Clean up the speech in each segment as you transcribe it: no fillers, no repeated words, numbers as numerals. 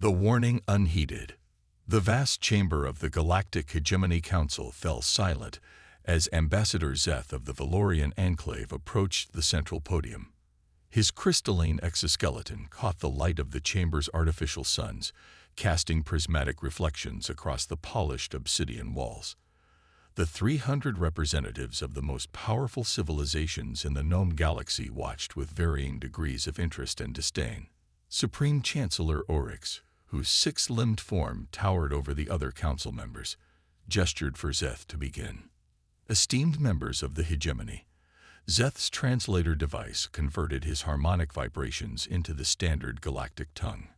The warning unheeded. The vast chamber of the Galactic Hegemony Council fell silent as Ambassador Zeth of the Valorian Enclave approached the central podium. His crystalline exoskeleton caught the light of the chamber's artificial suns, casting prismatic reflections across the polished obsidian walls. The 300 representatives of the most powerful civilizations in the known galaxy watched with varying degrees of interest and disdain. Supreme Chancellor Oryx, whose six-limbed form towered over the other council members, gestured for Zeth to begin. Esteemed members of the hegemony, Zeth's translator device converted his harmonic vibrations into the standard galactic tongue.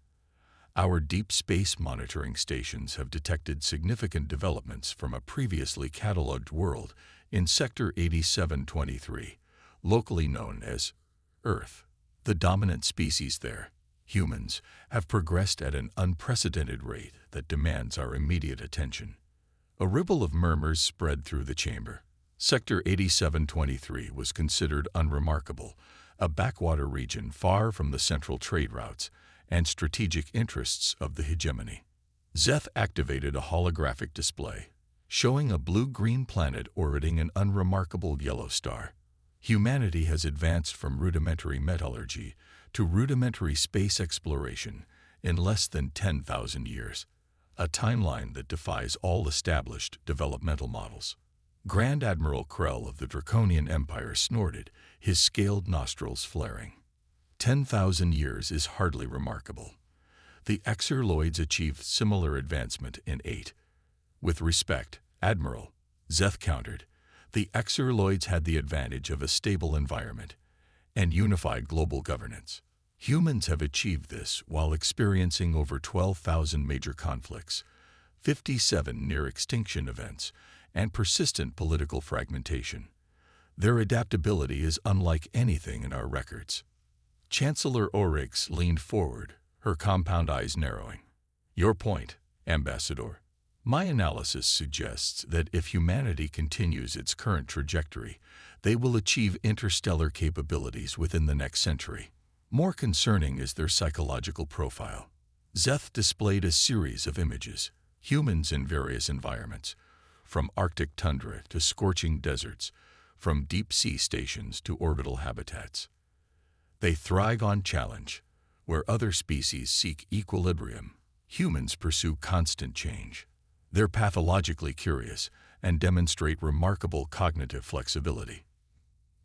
Our deep space monitoring stations have detected significant developments from a previously catalogued world in Sector 8723, locally known as Earth. The dominant species there, humans, have progressed at an unprecedented rate that demands our immediate attention. A ripple of murmurs spread through the chamber. Sector 8723 was considered unremarkable, a backwater region far from the central trade routes and strategic interests of the hegemony. Zeth activated a holographic display, showing a blue-green planet orbiting an unremarkable yellow star. Humanity has advanced from rudimentary metallurgy to rudimentary space exploration in less than 10,000 years, a timeline that defies all established developmental models. Grand Admiral Krell of the Draconian Empire snorted, his scaled nostrils flaring. 10,000 years is hardly remarkable. The Exerloids achieved similar advancement in 8. With respect, Admiral, Zeth countered, the Exerloids had the advantage of a stable environment and unified global governance. Humans have achieved this while experiencing over 12,000 major conflicts, 57 near-extinction events, and persistent political fragmentation. Their adaptability is unlike anything in our records. Chancellor Oryx leaned forward, her compound eyes narrowing. Your point, Ambassador. My analysis suggests that if humanity continues its current trajectory, they will achieve interstellar capabilities within the next century. More concerning is their psychological profile. Zeth displayed a series of images, humans in various environments, from Arctic tundra to scorching deserts, from deep-sea stations to orbital habitats. They thrive on challenge. Where other species seek equilibrium, humans pursue constant change. They're pathologically curious and demonstrate remarkable cognitive flexibility.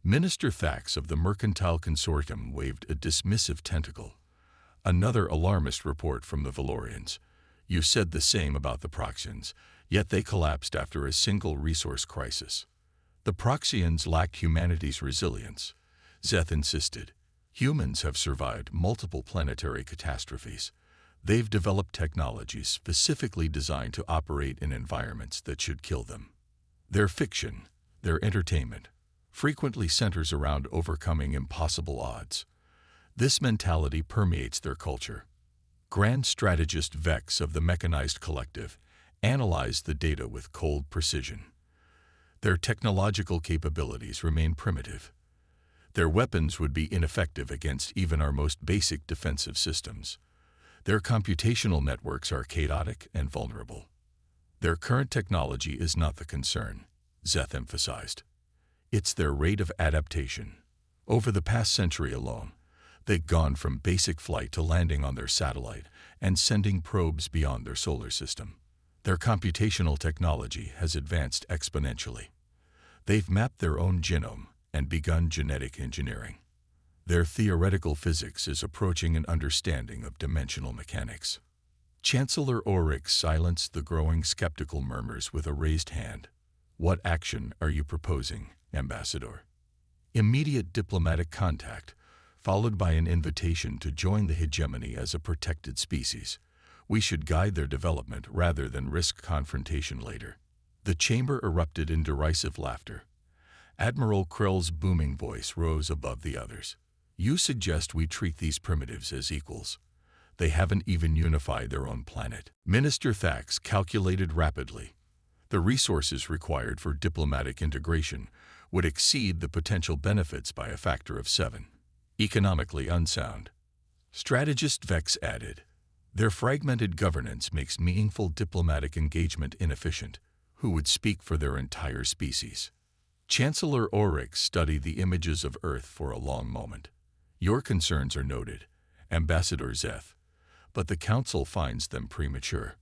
Minister Thax of the Mercantile Consortium waved a dismissive tentacle. Another alarmist report from the Valorians. You said the same about the Proxians, yet they collapsed after a single resource crisis. The Proxians lacked humanity's resilience, Zeth insisted. Humans have survived multiple planetary catastrophes. They've developed technologies specifically designed to operate in environments that should kill them. Their fiction, their entertainment, frequently centers around overcoming impossible odds. This mentality permeates their culture. Grand Strategist Vex of the Mechanized Collective analyzed the data with cold precision. Their technological capabilities remain primitive. Their weapons would be ineffective against even our most basic defensive systems. Their computational networks are chaotic and vulnerable. Their current technology is not the concern, Zeth emphasized. It's their rate of adaptation. Over the past century alone, they've gone from basic flight to landing on their satellite and sending probes beyond their solar system. Their computational technology has advanced exponentially. They've mapped their own genome and begun genetic engineering. Their theoretical physics is approaching an understanding of dimensional mechanics. Chancellor Oryx silenced the growing skeptical murmurs with a raised hand. What action are you proposing, Ambassador? Immediate diplomatic contact, followed by an invitation to join the hegemony as a protected species. We should guide their development rather than risk confrontation later. The chamber erupted in derisive laughter. Admiral Krell's booming voice rose above the others. You suggest we treat these primitives as equals. They haven't even unified their own planet. Minister Thax calculated rapidly. The resources required for diplomatic integration would exceed the potential benefits by a factor of 7. Economically unsound. Strategist Vex added, Their fragmented governance makes meaningful diplomatic engagement inefficient. Who would speak for their entire species? Chancellor Oryx studied the images of Earth for a long moment. Your concerns are noted, Ambassador Zeth, but the Council finds them premature.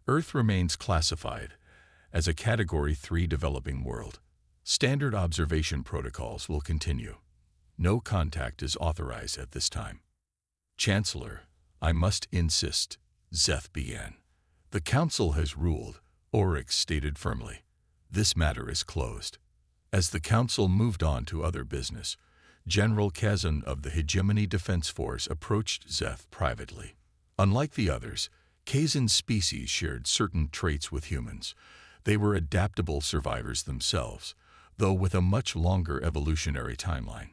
Earth remains classified as a Category 3 developing world. Standard observation protocols will continue. No contact is authorized at this time. Chancellor, I must insist, Zeth began. The Council has ruled, Oryx stated firmly. This matter is closed. As the Council moved on to other business, General Kazan of the Hegemony Defense Force approached Zeth privately. Unlike the others, Kazan's species shared certain traits with humans. They were adaptable survivors themselves, though with a much longer evolutionary timeline.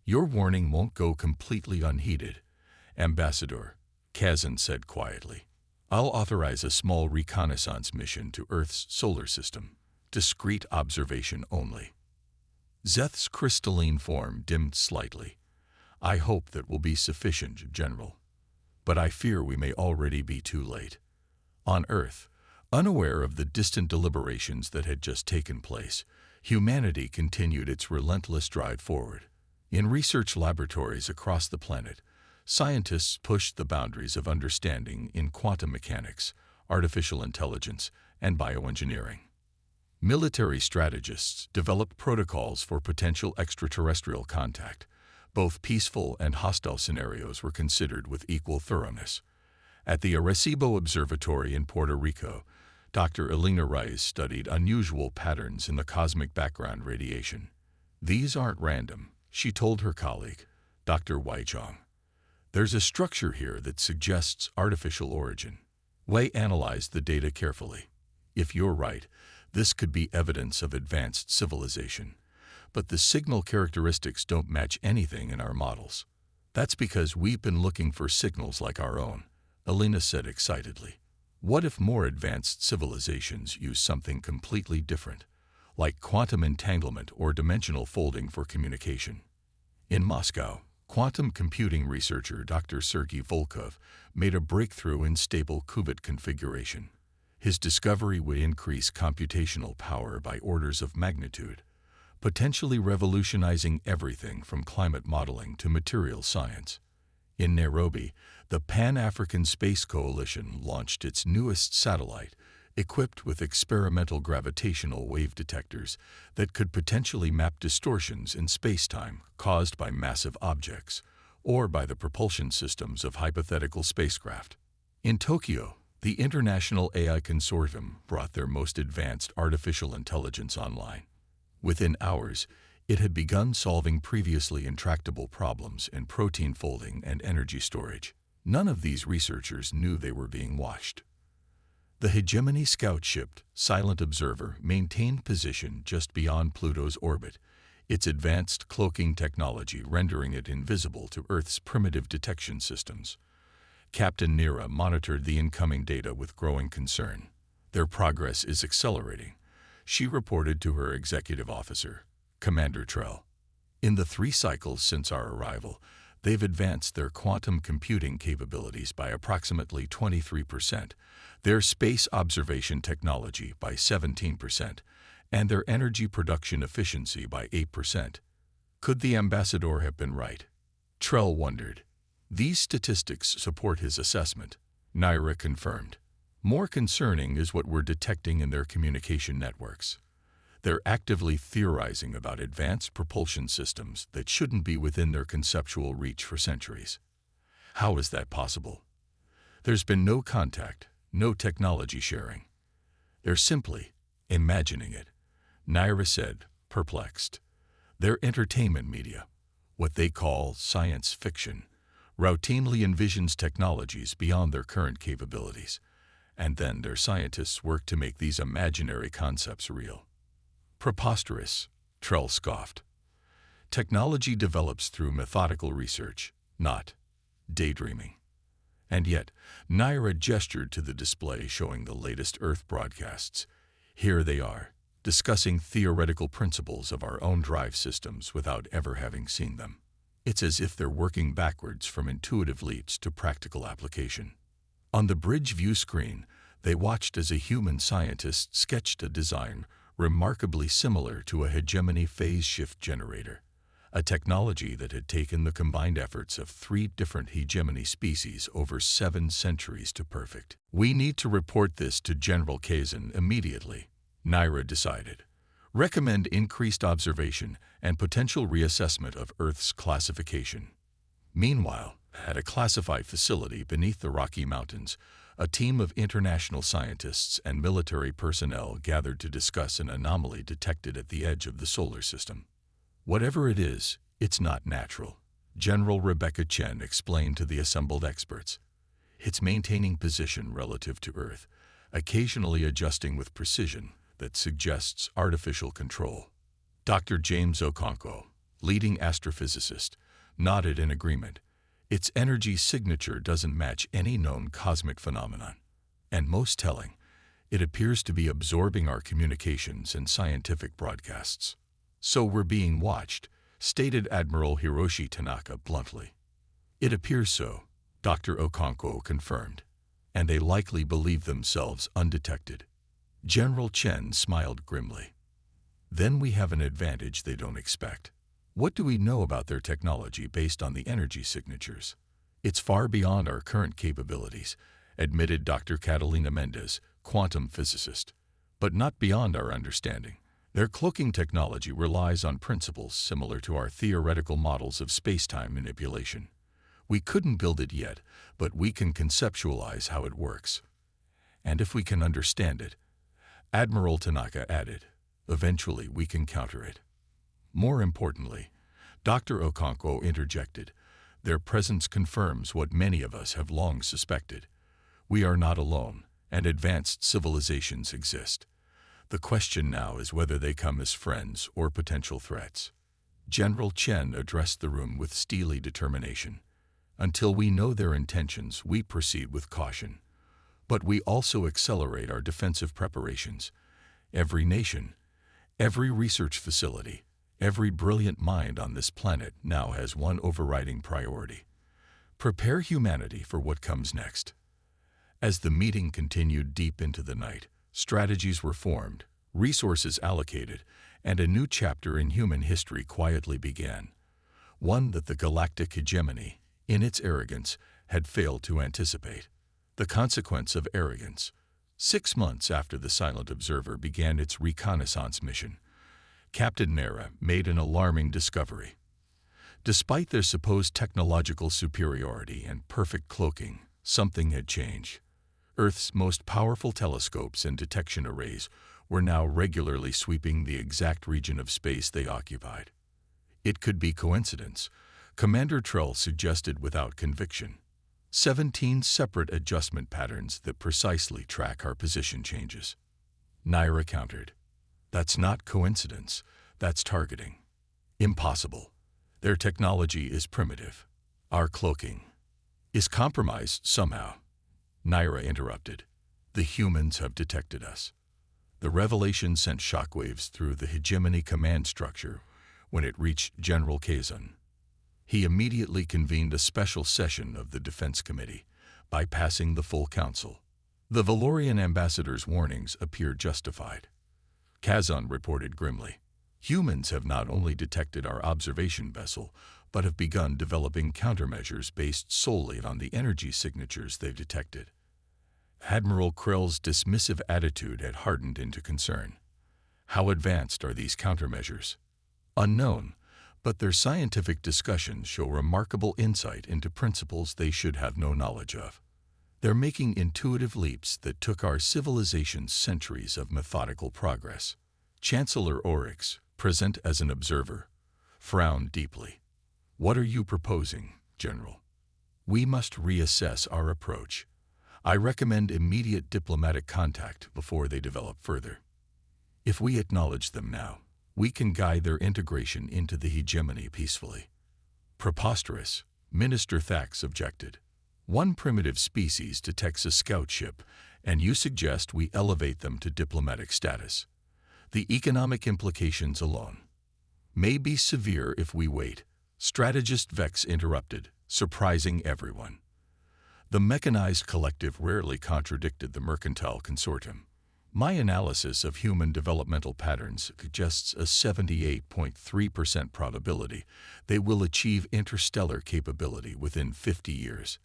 Your warning won't go completely unheeded, Ambassador, Kazan said quietly. I'll authorize a small reconnaissance mission to Earth's solar system. Discreet observation only. Zeth's crystalline form dimmed slightly. I hope that will be sufficient, General. But I fear we may already be too late. On Earth, unaware of the distant deliberations that had just taken place, humanity continued its relentless drive forward. In research laboratories across the planet, scientists pushed the boundaries of understanding in quantum mechanics, artificial intelligence, and bioengineering. Military strategists developed protocols for potential extraterrestrial contact. Both peaceful and hostile scenarios were considered with equal thoroughness. At the Arecibo Observatory in Puerto Rico, Dr. Elena Rice studied unusual patterns in the cosmic background radiation. These aren't random, she told her colleague, Dr. Wei Zhang. There's a structure here that suggests artificial origin. Wei analyzed the data carefully. If you're right, this could be evidence of advanced civilization. But the signal characteristics don't match anything in our models. That's because we've been looking for signals like our own, Elena said excitedly. What if more advanced civilizations use something completely different, like quantum entanglement or dimensional folding for communication? In Moscow, quantum computing researcher Dr. Sergei Volkov made a breakthrough in stable qubit configuration. His discovery would increase computational power by orders of magnitude, potentially revolutionizing everything from climate modeling to materials science. In Nairobi, the Pan-African Space Coalition launched its newest satellite, equipped with experimental gravitational wave detectors that could potentially map distortions in space-time caused by massive objects or by the propulsion systems of hypothetical spacecraft. In Tokyo, the International AI Consortium brought their most advanced artificial intelligence online. Within hours, it had begun solving previously intractable problems in protein folding and energy storage. None of these researchers knew they were being watched. The Hegemony scout ship, Silent Observer, maintained position just beyond Pluto's orbit, its advanced cloaking technology rendering it invisible to Earth's primitive detection systems. Captain Nira monitored the incoming data with growing concern. Their progress is accelerating, she reported to her executive officer, Commander Trell. In the 3 cycles since our arrival, they've advanced their quantum computing capabilities by approximately 23%, their space observation technology by 17%, and their energy production efficiency by 8%. Could the ambassador have been right? Trell wondered. These statistics support his assessment, Naira confirmed. More concerning is what we're detecting in their communication networks. They're actively theorizing about advanced propulsion systems that shouldn't be within their conceptual reach for centuries. How is that possible? There's been no contact, no technology sharing. They're simply imagining it, Naira said, perplexed. Their entertainment media, what they call science fiction, routinely envisions technologies beyond their current capabilities, and then their scientists work to make these imaginary concepts real. Preposterous, Trell scoffed. Technology develops through methodical research, not daydreaming. And yet, Naira gestured to the display showing the latest Earth broadcasts. Here they are, discussing theoretical principles of our own drive systems without ever having seen them. It's as if they're working backwards from intuitive leaps to practical application. On the bridge view screen, they watched as a human scientist sketched a design remarkably similar to a hegemony phase shift generator, a technology that had taken the combined efforts of 3 different hegemony species over 7 centuries to perfect. "We need to report this to General Kazan immediately," Naira decided. "Recommend increased observation and potential reassessment of Earth's classification." Meanwhile, at a classified facility beneath the Rocky Mountains, a team of international scientists and military personnel gathered to discuss an anomaly detected at the edge of the solar system. "Whatever it is, it's not natural," General Rebecca Chen explained to the assembled experts. "It's maintaining position relative to Earth, occasionally adjusting with precision that suggests artificial control." Dr. James Okonkwo, leading astrophysicist, nodded in agreement. "Its energy signature doesn't match any known cosmic phenomenon. And most telling, it appears to be absorbing our communications and scientific broadcasts. So we're being watched," stated Admiral Hiroshi Tanaka bluntly. "It appears so," Dr. Okonkwo confirmed, "and they likely believe themselves undetected." General Chen smiled grimly. "Then we have an advantage they don't expect. What do we know about their technology based on the energy signatures?" "It's far beyond our current capabilities," admitted Dr. Catalina Mendez, quantum physicist, "but not beyond our understanding. Their cloaking technology relies on principles similar to our theoretical models of space-time manipulation. We couldn't build it yet, but we can conceptualize how it works. And if we can understand it," Admiral Tanaka added, "eventually we can counter it." More importantly, Dr. Okonkwo interjected, "Their presence confirms what many of us have long suspected. We are not alone, and advanced civilizations exist. The question now is whether they come as friends or potential threats." General Chen addressed the room with steely determination. "Until we know their intentions, we proceed with caution. But we also accelerate our defensive preparations. Every nation, every research facility, every brilliant mind on this planet now has one overriding priority: prepare humanity for what comes next." As the meeting continued deep into the night, strategies were formed, resources allocated, and a new chapter in human history quietly began. One that the galactic hegemony, in its arrogance, had failed to anticipate. The consequence of arrogance. 6 months after the Silent Observer began its reconnaissance mission, Captain Naira made an alarming discovery. Despite their supposed technological superiority and perfect cloaking, something had changed. Earth's most powerful telescopes and detection arrays were now regularly sweeping the exact region of space they occupied. It could be coincidence, Commander Trell suggested without conviction. 17 separate adjustment patterns that precisely track our position changes. Naira countered. "That's not coincidence, that's targeting. Impossible. Their technology is primitive. Our cloaking is compromised somehow." Naira interrupted. "The humans have detected us." The revelation sent shockwaves through the hegemony command structure when it reached General Kazan. He immediately convened a special session of the Defense Committee, bypassing the full council. The Valorian ambassador's warnings appeared justified. Kazan reported grimly, "Humans have not only detected our observation vessel, but have begun developing countermeasures based solely on the energy signatures they've detected." Admiral Krell's dismissive attitude had hardened into concern. "How advanced are these countermeasures?" "Unknown, but their scientific discussions show remarkable insight into principles they should have no knowledge of. They're making intuitive leaps that took our civilization centuries of methodical progress." Chancellor Oryx, present as an observer, frowned deeply. "What are you proposing, General?" "We must reassess our approach. I recommend immediate diplomatic contact before they develop further. If we acknowledge them now, we can guide their integration into the hegemony peacefully." "Preposterous," Minister Thax objected. "One primitive species detects a scout ship, and you suggest we elevate them to diplomatic status. The economic implications alone may be severe if we wait." Strategist Vex interrupted, surprising everyone. The mechanized collective rarely contradicted the mercantile consortium. My analysis of human developmental patterns suggests a 78.3% probability they will achieve interstellar capability within 50 years.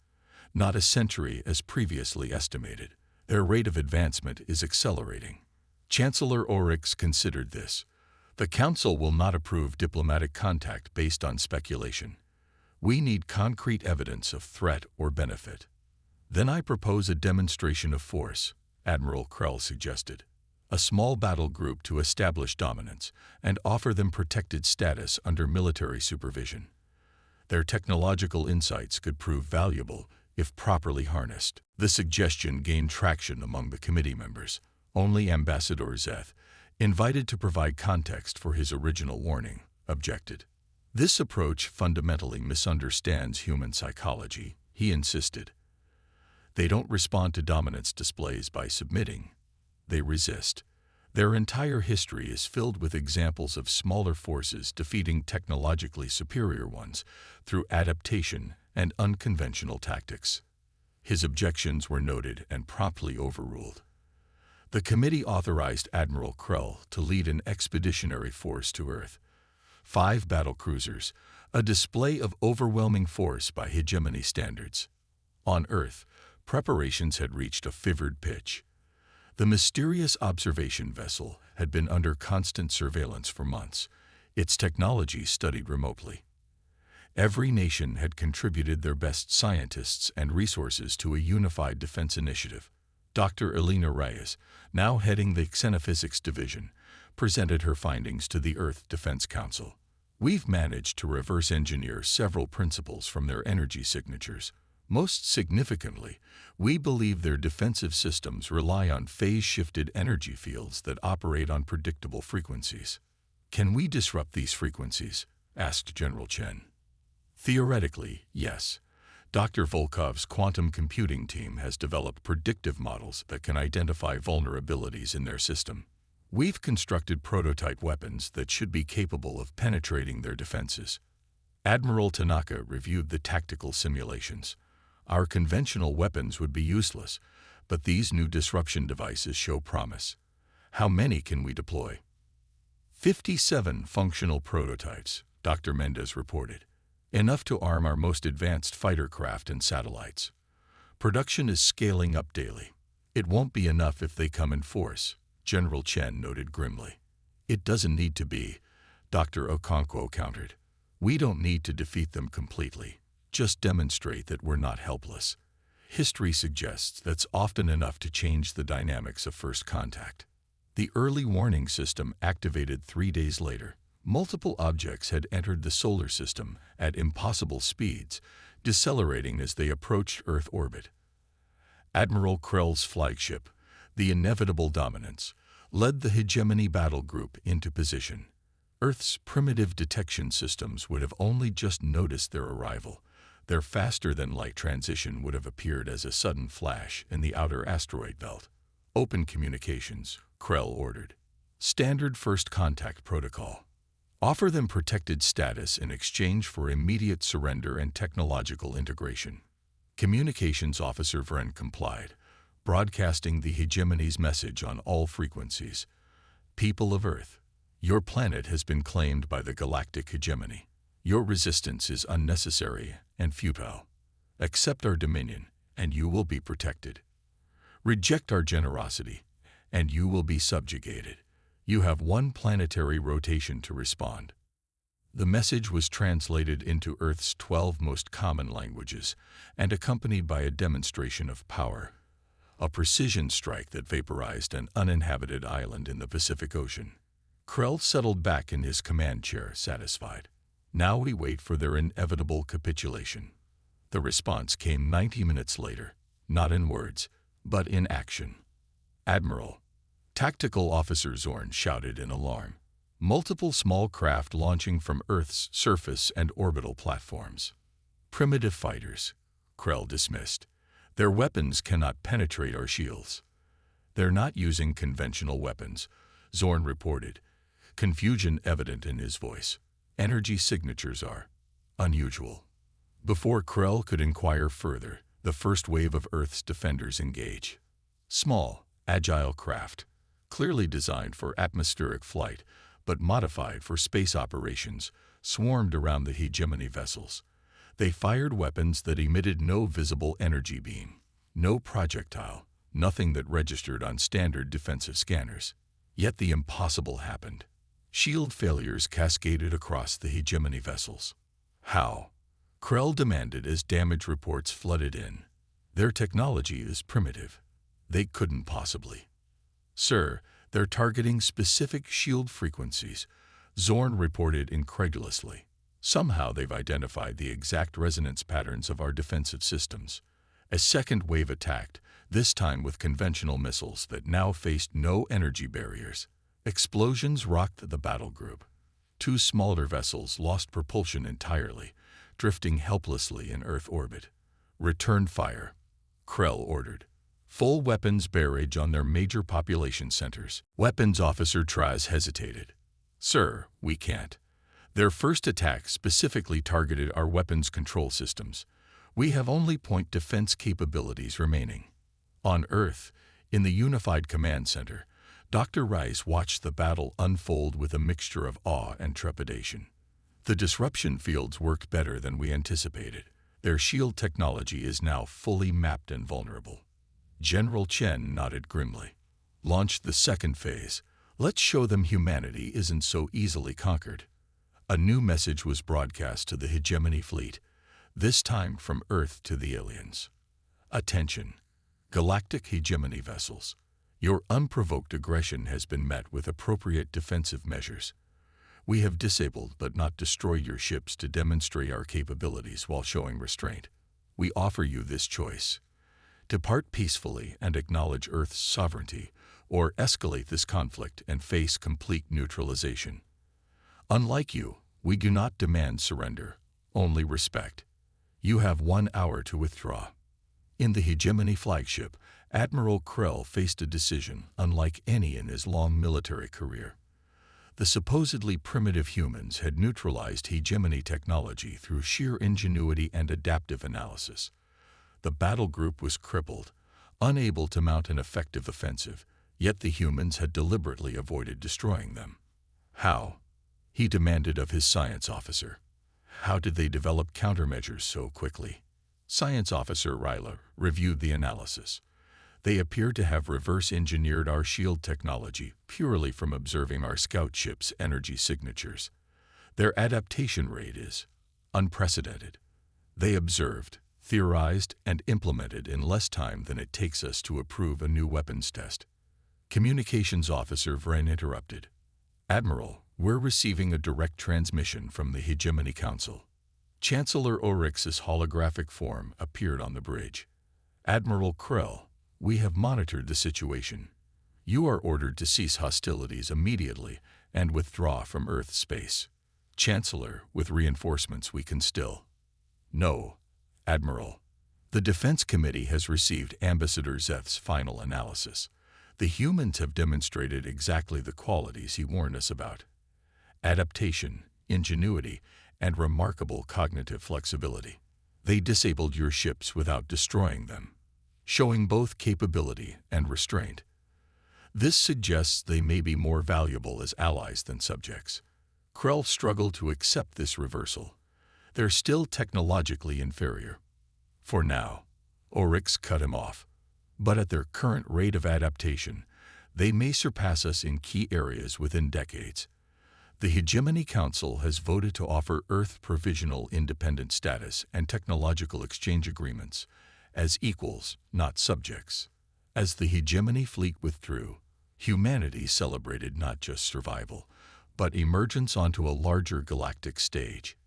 Not a century as previously estimated. Their rate of advancement is accelerating. Chancellor Oryx considered this. The Council will not approve diplomatic contact based on speculation. We need concrete evidence of threat or benefit. Then I propose a demonstration of force, Admiral Krell suggested. A small battle group to establish dominance and offer them protected status under military supervision. Their technological insights could prove valuable if properly harnessed. The suggestion gained traction among the committee members. Only Ambassador Zeth, invited to provide context for his original warning, objected. This approach fundamentally misunderstands human psychology, he insisted. They don't respond to dominance displays by submitting. They resist. Their entire history is filled with examples of smaller forces defeating technologically superior ones through adaptation and unconventional tactics. His objections were noted and promptly overruled. The committee authorized Admiral Krell to lead an expeditionary force to Earth. 5 battlecruisers, a display of overwhelming force by hegemony standards. On Earth, preparations had reached a fevered pitch. The mysterious observation vessel had been under constant surveillance for months, its technology studied remotely. Every nation had contributed their best scientists and resources to a unified defense initiative. Dr. Elena Reyes, now heading the Xenophysics Division, presented her findings to the Earth Defense Council. We've managed to reverse engineer several principles from their energy signatures. Most significantly, we believe their defensive systems rely on phase-shifted energy fields that operate on predictable frequencies. Can we disrupt these frequencies? Asked General Chen. Theoretically, yes. Dr. Volkov's quantum computing team has developed predictive models that can identify vulnerabilities in their system. We've constructed prototype weapons that should be capable of penetrating their defenses. Admiral Tanaka reviewed the tactical simulations. Our conventional weapons would be useless, but these new disruption devices show promise. How many can we deploy? 57 functional prototypes, Dr. Mendez reported. Enough to arm our most advanced fighter craft and satellites. Production is scaling up daily. It won't be enough if they come in force, General Chen noted grimly. It doesn't need to be, Dr. Okonkwo countered. We don't need to defeat them completely. Just demonstrate that we're not helpless. History suggests that's often enough to change the dynamics of first contact. The early warning system activated 3 days later. Multiple objects had entered the solar system at impossible speeds, decelerating as they approached Earth orbit. Admiral Krell's flagship, the Inevitable Dominance, led the hegemony battle group into position. Earth's primitive detection systems would have only just noticed their arrival. Their faster-than-light transition would have appeared as a sudden flash in the outer asteroid belt. Open communications, Krell ordered. Standard first contact protocol. Offer them protected status in exchange for immediate surrender and technological integration. Communications Officer Vren complied, broadcasting the hegemony's message on all frequencies. People of Earth, your planet has been claimed by the galactic hegemony. Your resistance is unnecessary and futile. Accept our dominion, and you will be protected. Reject our generosity, and you will be subjugated. You have 1 planetary rotation to respond. The message was translated into Earth's 12 most common languages and accompanied by a demonstration of power, a precision strike that vaporized an uninhabited island in the Pacific Ocean. Krell settled back in his command chair, satisfied. Now we wait for their inevitable capitulation. The response came 90 minutes later, not in words, but in action. Admiral, Tactical Officer Zorn shouted in alarm. Multiple small craft launching from Earth's surface and orbital platforms. Primitive fighters, Krell dismissed. Their weapons cannot penetrate our shields. They're not using conventional weapons, Zorn reported, confusion evident in his voice. Energy signatures are. Unusual. Before Krell could inquire further, the first wave of Earth's defenders engage. Small, agile craft, clearly designed for atmospheric flight, but modified for space operations, swarmed around the hegemony vessels. They fired weapons that emitted no visible energy beam, no projectile, nothing that registered on standard defensive scanners. Yet the impossible happened. Shield failures cascaded across the hegemony vessels. How? Krell demanded as damage reports flooded in. Their technology is primitive. They couldn't possibly. Sir, they're targeting specific shield frequencies, Zorn reported incredulously. Somehow they've identified the exact resonance patterns of our defensive systems. A second wave attacked, this time with conventional missiles that now faced no energy barriers. Explosions rocked the battle group. Two smaller vessels lost propulsion entirely, drifting helplessly in Earth orbit. Return fire, Krell ordered. Full weapons barrage on their major population centers. Weapons Officer Traz hesitated. Sir, we can't. Their first attack specifically targeted our weapons control systems. We have only point defense capabilities remaining. On Earth, in the Unified Command Center, Dr. Rice watched the battle unfold with a mixture of awe and trepidation. The disruption fields worked better than we anticipated. Their shield technology is now fully mapped and vulnerable. General Chen nodded grimly. Launch the second phase. Let's show them humanity isn't so easily conquered. A new message was broadcast to the hegemony fleet, this time from Earth to the aliens. Attention, Galactic hegemony vessels. Your unprovoked aggression has been met with appropriate defensive measures. We have disabled but not destroyed your ships to demonstrate our capabilities while showing restraint. We offer you this choice. Depart peacefully and acknowledge Earth's sovereignty, or escalate this conflict and face complete neutralization. Unlike you, we do not demand surrender, only respect. You have 1 hour to withdraw. In the hegemony flagship, Admiral Krell faced a decision unlike any in his long military career. The supposedly primitive humans had neutralized hegemony technology through sheer ingenuity and adaptive analysis. The battle group was crippled, unable to mount an effective offensive, yet the humans had deliberately avoided destroying them. How? He demanded of his science officer. How did they develop countermeasures so quickly? Science Officer Ryler reviewed the analysis. They appear to have reverse-engineered our shield technology purely from observing our scout ship's energy signatures. Their adaptation rate is unprecedented. They observed, theorized, and implemented in less time than it takes us to approve a new weapons test. Communications Officer Vren interrupted. Admiral, we're receiving a direct transmission from the Hegemony Council. Chancellor Oryx's holographic form appeared on the bridge. Admiral Krell, we have monitored the situation. You are ordered to cease hostilities immediately and withdraw from Earth space. Chancellor, with reinforcements we can still. No, Admiral. The Defense Committee has received Ambassador Zeth's final analysis. The humans have demonstrated exactly the qualities he warned us about. Adaptation, ingenuity, and remarkable cognitive flexibility. They disabled your ships without destroying them, showing both capability and restraint. This suggests they may be more valuable as allies than subjects. Krell struggled to accept this reversal. They're still technologically inferior. For now, Oryx cut him off. But at their current rate of adaptation, they may surpass us in key areas within decades. The Hegemony Council has voted to offer Earth provisional independent status and technological exchange agreements as equals, not subjects. As the Hegemony fleet withdrew, humanity celebrated not just survival, but emergence onto a larger galactic stage.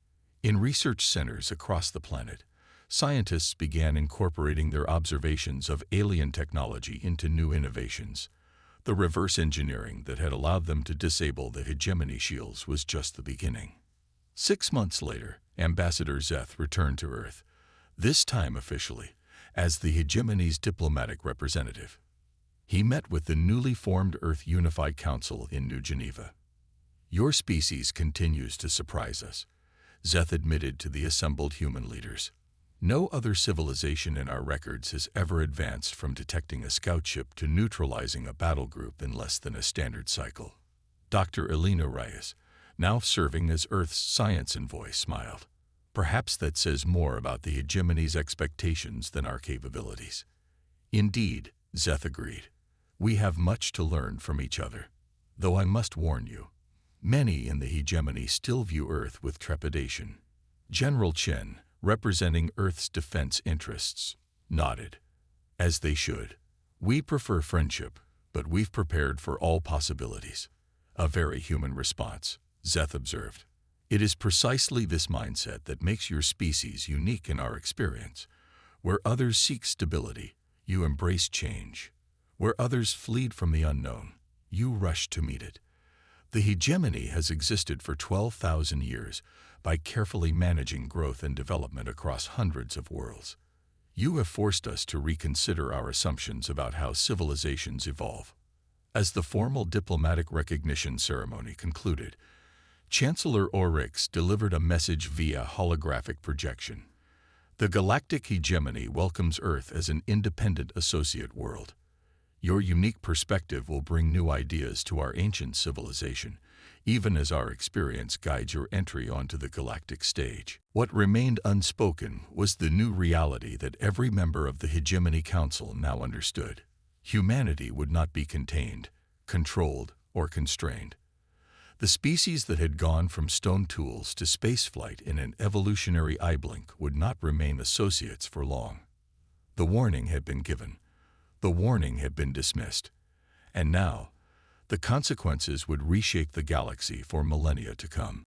In research centers across the planet, scientists began incorporating their observations of alien technology into new innovations. The reverse engineering that had allowed them to disable the hegemony shields was just the beginning. 6 months later, Ambassador Zeth returned to Earth, this time officially, as the hegemony's diplomatic representative. He met with the newly formed Earth Unified Council in New Geneva. Your species continues to surprise us. Zeth admitted to the assembled human leaders. No other civilization in our records has ever advanced from detecting a scout ship to neutralizing a battle group in less than a standard cycle. Dr. Elena Reyes, now serving as Earth's science envoy, smiled. Perhaps that says more about the hegemony's expectations than our capabilities. Indeed, Zeth agreed. We have much to learn from each other. Though I must warn you, many in the hegemony still view Earth with trepidation. General Chen, representing Earth's defense interests, nodded. As they should. We prefer friendship, but we've prepared for all possibilities. A very human response, Zeth observed. It is precisely this mindset that makes your species unique in our experience. Where others seek stability, you embrace change. Where others flee from the unknown, you rush to meet it. The hegemony has existed for 12,000 years by carefully managing growth and development across hundreds of worlds. You have forced us to reconsider our assumptions about how civilizations evolve. As the formal diplomatic recognition ceremony concluded, Chancellor Oryx delivered a message via holographic projection. The galactic hegemony welcomes Earth as an independent associate world. Your unique perspective will bring new ideas to our ancient civilization, even as our experience guides your entry onto the galactic stage. What remained unspoken was the new reality that every member of the Hegemony Council now understood. Humanity would not be contained, controlled, or constrained. The species that had gone from stone tools to spaceflight in an evolutionary eye blink would not remain associates for long. The warning had been given. The warning had been dismissed. And now, the consequences would reshape the galaxy for millennia to come.